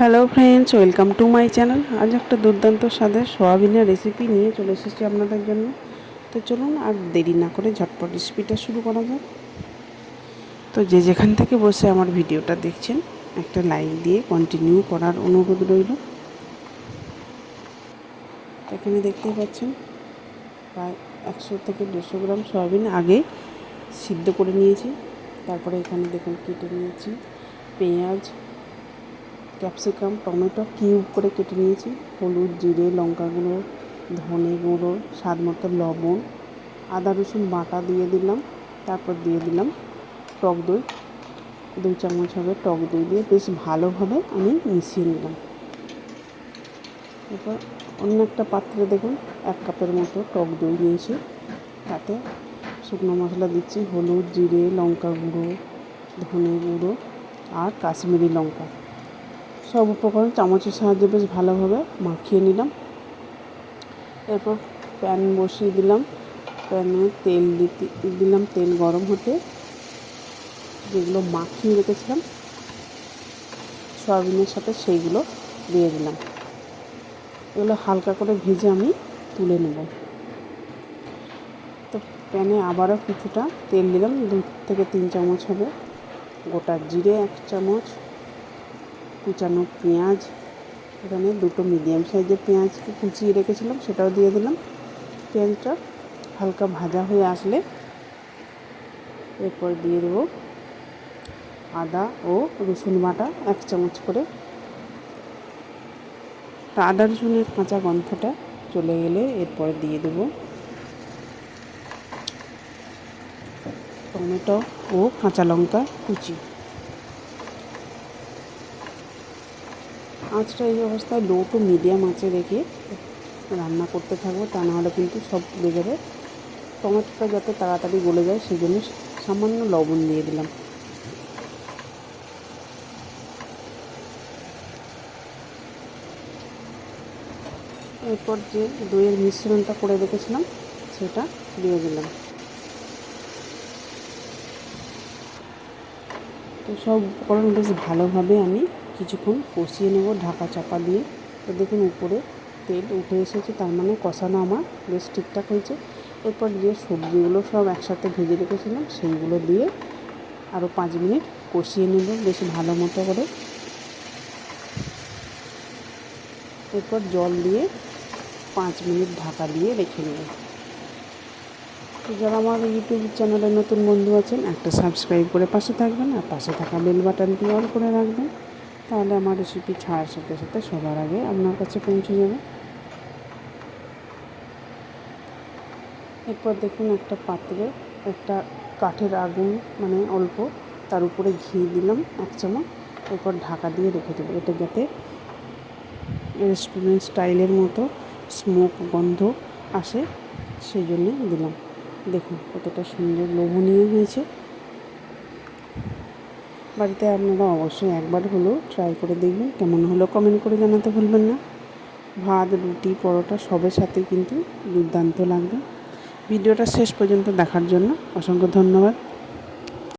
Hello friends, welcome to my channel. আজ একটা দুর্দান্ত স্বাদের সোয়াবিনের রেসিপি নিয়ে চলে এসেছি আপনাদের জন্য। তো চলুন আর দেরি না করে ঝটপট রেসিপিটা শুরু করা যাক। তো যে যেখান থেকে বসে আমার ভিডিওটা দেখছেন, একটা লাইক দিয়ে কন্টিনিউ করার অনুরোধ রইল। এখানে দেখতেই পাচ্ছেন প্রায় 100 থেকে 150 গ্রাম সয়াবিন আগে সিদ্ধ করে নিয়েছি। তারপরে এখানে দেখুন কেটে নিয়েছি পেঁয়াজ, ক্যাপসিকাম, টমেটো কিউব করে কেটে নিয়েছি। হলুদ, জিরে, লঙ্কা গুঁড়ো, ধনে গুঁড়ো, স্বাদ মতো লবণ, আদা রসুন বাটা দিয়ে দিলাম। তারপর দিয়ে দিলাম টক দই, 2 চামচ হবে টক দই দিয়ে বেশ ভালোভাবে আমি মিশিয়ে নিলাম। এরপর অন্য একটা পাত্রে দেখুন 1 কাপের মতো টক দই নিয়েছি। তাতে শুকনো মশলা দিচ্ছি হলুদ, জিরে, লঙ্কা গুঁড়ো, ধনে গুঁড়ো আর কাশ্মীরি লঙ্কা। সব উপকরণ চামচের সাহায্যে বেশ ভালোভাবে মাখিয়ে নিলাম। এরপর প্যান বসিয়ে দিলাম। প্যানে তেল দিলাম, তেল গরম হতে যেগুলো মাখিয়ে রেখেছিলাম সয়াবিনের সাথে সেইগুলো দিয়ে দিলাম। এগুলো হালকা করে ভেজে আমি তুলে নেব। তো প্যানে আবারও কিছুটা তেল দিলাম, 2 থেকে 3 চামচ হবে। গোটা জিরে 1 চামচ, কুচানো পেঁয়াজ, এখানে 2টো মিডিয়াম সাইজের পেঁয়াজকে কুচিয়ে রেখেছিলাম সেটাও দিয়ে দিলাম। পেঁয়াজটা হালকা ভাজা হয়ে আসলে এরপর দিয়ে দেবো আদা ও রসুন বাটা 1 চামচ করে। আদা রসুনের কাঁচা গন্ধটা চলে গেলে এরপর দিয়ে দেবো টমেটো ও কাঁচা লঙ্কা কুচি। আঁচটা এই অবস্থায় লো টু মিডিয়াম আঁচে রেখে রান্না করতে থাকবো, তা নাহলে কিন্তু সব পুড়ে যাবে। টমেটোটা যাতে তাড়াতাড়ি গলে যায় সেই জন্য সামান্য লবণ দিয়ে দিলাম। এরপর যে দইয়ের মিশ্রণটা করে রেখেছিলাম সেটা দিয়ে দিলাম। তো সব উপকরণ বেশ ভালোভাবে আমি কিছুক্ষণ কষিয়ে নেব ঢাকা চাপা দিয়ে। তো দেখুন উপরে তেল উঠে এসেছে, তার মানে কষানো আমার বেশ ঠিকঠাক হয়েছে। এরপর যে সবজিগুলো সব একসাথে ভেজে রেখেছিলাম সেইগুলো দিয়ে আরও 5 মিনিট কষিয়ে নেব বেশ ভালো মতো করে। এরপর জল দিয়ে 5 মিনিট ঢাকা দিয়ে রেখে নেব। তো যারা আমার ইউটিউব চ্যানেলে নতুন বন্ধু আছেন, একটা সাবস্ক্রাইব করে পাশে থাকবেন আর পাশে থাকা বেল বাটনটি অন করে রাখবেন, তাহলে আমার রেসিপি ছাড়ার সাথে সাথে সবার আগে আপনার কাছে পৌঁছে যাবে। এরপর দেখুন একটা পাত্রে একটা কাঠের আগুন মানে অল্প, তার উপরে ঘি দিলাম 1 চামচ। এরপর ঢাকা দিয়ে রেখে দেবো, এটা যাতে রেস্টুরেন্ট স্টাইলের মতো স্মোক গন্ধ আসে সেই জন্যে দিলাম। দেখুন কতটা সুন্দর লোভনীয় হয়েছে। বাড়িতে আপনারা অবশ্যই একবার হলেও ট্রাই করে দেখবেন, কেমন হলো কমেন্ট করে জানাতে ভুলবেন না। ভাত, রুটি, পরোটা সবের সাথে কিন্তু দুর্দান্ত লাগবে। ভিডিওটা শেষ পর্যন্ত দেখার জন্য অসংখ্য ধন্যবাদ।